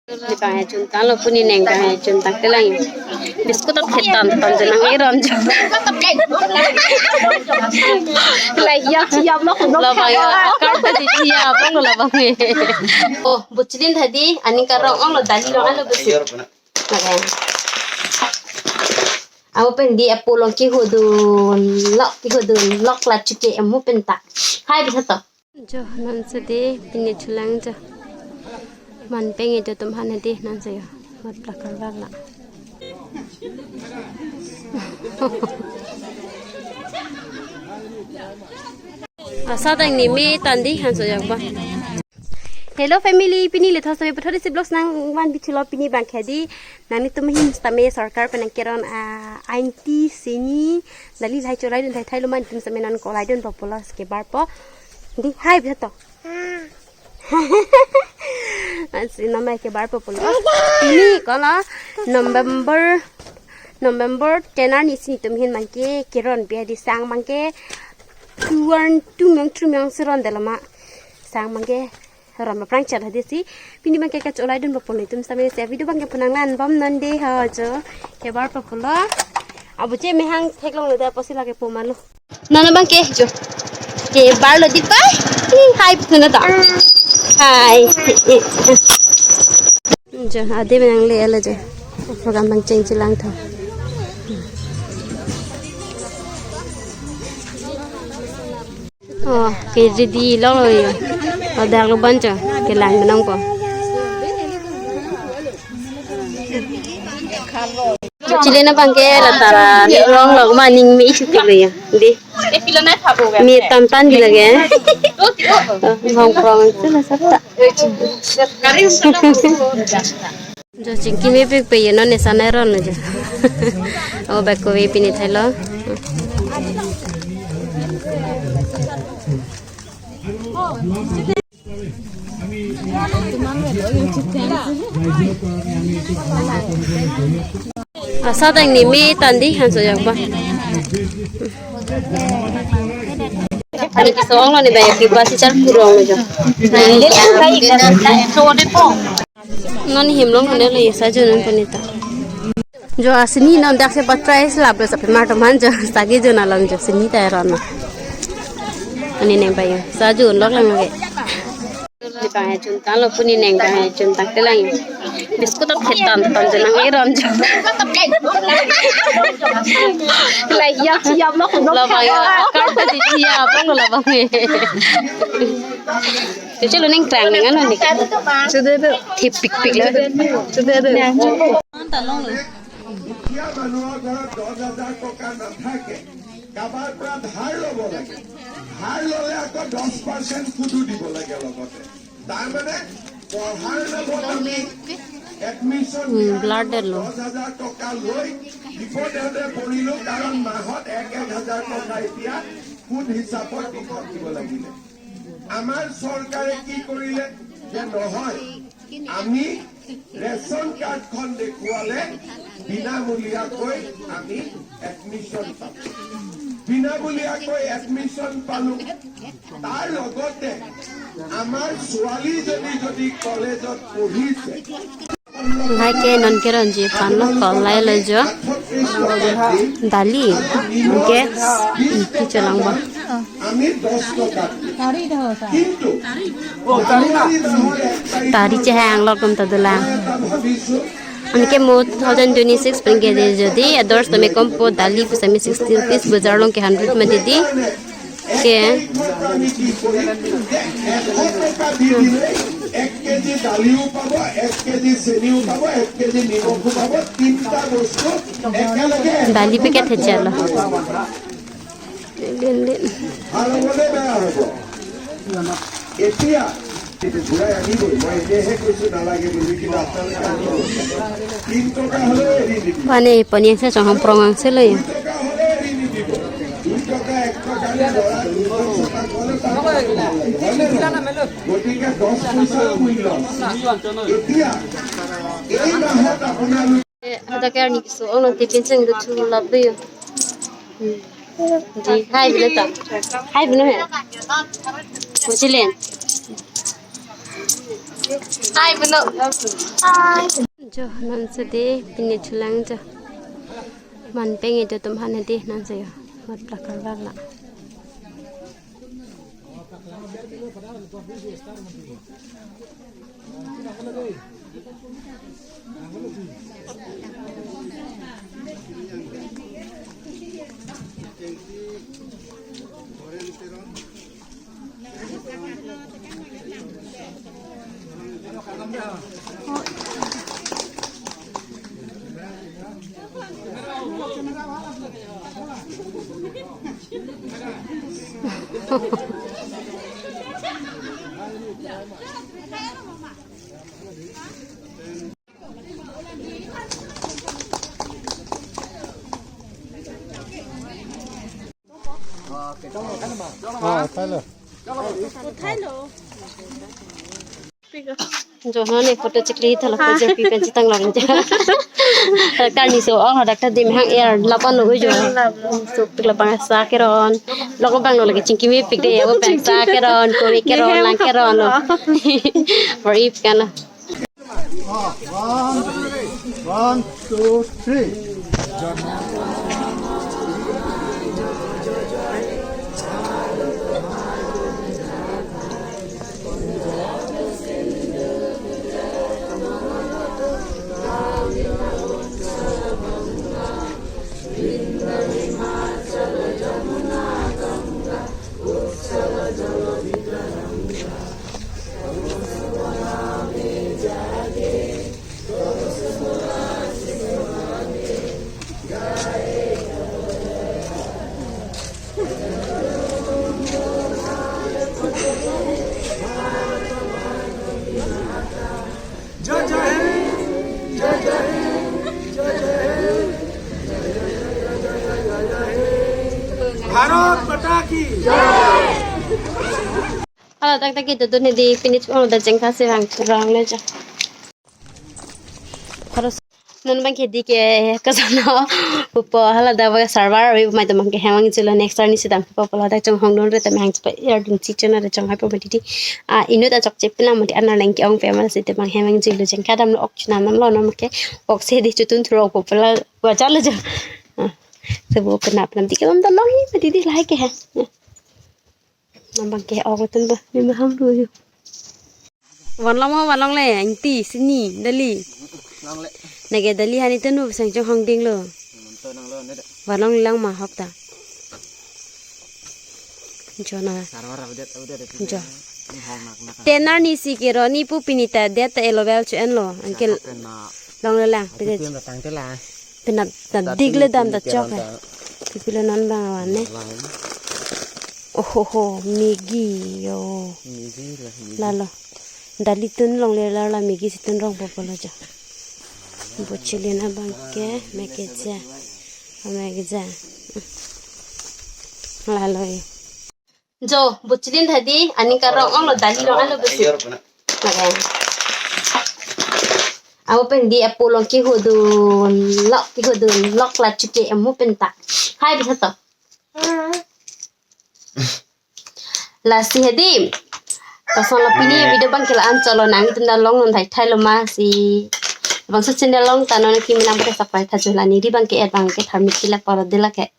Kahit junta lo punin neng kahit junta kelang biskut at hitam tanjung iron jo siap lo labang karta di siap lo labang oh bucilin tadi ani karong lo dali lo alo besit okay aku pendi apolong ki hudun lok la cuke emu penta hai bisa to jo nan sedi pini chulang jo man pengen itu tumhan nanti nanti ya mat belakang lah asal tang ni mi tandi han so yang ba hello family pini le thos be thori si blogs nang wan bichilo pini bang khadi nani tum hin stame sarkar penang keron anti seni dali lai chorai den thai lo man tum samenan ko lai den popular ke bar po di hai bisa to masih nama ke bar popular ini kalau November 10 ni sini tumhin mangke kiron biar di sang mangke tu myang seron dalam sang mangke ram perang cat hadis si pini mangke kacolai dan popular tum sampai saya video bangke penangan bom nande hajo ke bar popular abu je mehang theklong le da posi lage pomalu nana bangke jo ke bar lo dipai hai puna da hai jo ade menang le ala jo program bang ceng cilang tho oh ke jadi lo ya ada lo banca ke lang menang ko Chile na bangke latara rong lo maning mi isi le ya di mi tantan di lagi hong prong itu lah sabta jo cingki me pe pe no ne sana ron jo o ba ko we pini thailo asal tang ni mi tandi han so yang ba ani kisong lo ni ba ki ba si char kurong lo jo non himlong hone le sa jo nan panita jo asini non dak se patrais la pe sa pe ma to man jo sagi jo na lang jo sini ta ron ani neng ba yo sa jo lok lang ge kahit junta lo punin neng kahit junta kelang biskut at hitam tanjung iron jo siap lo labang karta di siap lo labang Jadi lu neng trang dengan lu nih. Sudah tu. Tipik pik lah. Sudah tu. কাবাৰ পৰা ধাৰ ল'ব লাগে ধাৰ ল'লে আকৌ 10% sudo দিব লাগে লগতে তাৰ মানে পঢ়াৰ লগত আমি এডমিশ্যন 10,000 টকা লৈ বিপদে পৰিলো কাৰণ মাহত 1,000 টকা এতিয়া সুদ হিচাপত দিব লাগিলে আমাৰ চৰকাৰে কি কৰিলে যে নহয় আমি ৰেচন কাৰ্ডখন দেখুৱালে বিনামূলীয়াকৈ আমি এডমিশ্যন পাম বিনামূলীয়াকৈ এডমিশ্যন পালো তাৰ লগতে আমাৰ ছোৱালী যদি কলেজত পঢ়িছে Lai ke non ke ranji panlo kolai lejo dali ke ki chalang ba tari chehang lo kum tadula Anke mo 2026 pengge de jadi adors to me kompo dali pusami 60 rupees bazar long ke 100 में दीदी के 1 KG দালিও পাব 1 KG চেনিও পাব 1 KG নিমখো পাব তিনটা বস্তু একেলগে দালি packet হে চলো ভালো বলে বেয়া হ'ব এতিয়া ঘূৰাই আনিবই মই এতিয়াহে কৈছো নালাগে বুলি কিন্তু আপোনালোকে 3 টকা হ'লে এৰি দিব মানে পনিয়াছে চহম প্ৰঙাংছে লৈ 2 টকা হ'লে এৰি নিদিব 2 টকা 1 টকা গতিকে 10 পইচাৰ মূল্য এতিয়া এই মাহত আপোনালোকে ada kaya ni so ono ti pinceng do chu labbe di hai bileta hai bino he Chilen Hai Beno. Hai. Jo non se de pini chulang jo. Man pengi jo tum hane de non se yo. Mat prakar la. जो हाँ photo Chikli था लगता है P पेंच तंग लग जा doctor सो और doctor दे में एयर लापन लोग जो सो पिला पंग सा के रन लोग बंग लगे चिंकी में पिक दे वो पंग सा के रन कोई के रन लांग के रन बड़ी क्या 1, 2, 3. भारत माता की Kalau tak kita tu ni di finish orang dah jengkau serang serang leja. Harus non bang kedi ke kasana upo hala dah bagai server awi mai tu mangke hemang jelo next time ni sedang upo pola dah jeng hong don re tapi hang cepat ya dun cincin ada jeng hyper mediti inu dah cok cep na mudi anak lengki ong famous itu bang hemang jelo jengkau dam lo ok nam lo nam ke ok se di cutun thro upo pola wajah leja. Sebuah kenapa nanti kita nonton lagi mediti lagi ke nambang ke awak tu bah ni maham dulu. Walong le, anti sini dali. Nege dali hani tu nu sang jong hong ding lo. Walong lang mah hok ta. Jona. Jo. Tenar ni si kiro ni pu pinita dia ta elovel cu en lo. Angkel long le lang. Penat digle dam ta chok. Pipilo non bang awan ne. Oh, Migi yo. Lalo. Dali tun long le la Migi situn rong popolo jo. Bocilina bangke mekeja. Mekeja. Lalo ye. Jo, bocilin tadi ani karong ong lo dali lo alo besu. Makan. Aku pendi apolong ki hodun lock la cuke emu penta. Hai bisa to. Lasi hedi kasong lapini video bang kelaan calo nang tenda long non thai lo ma si bang so chenda long tanon ki minam ke sapai tha jola ni ri bang ke et bang ke thamit kila par dela ke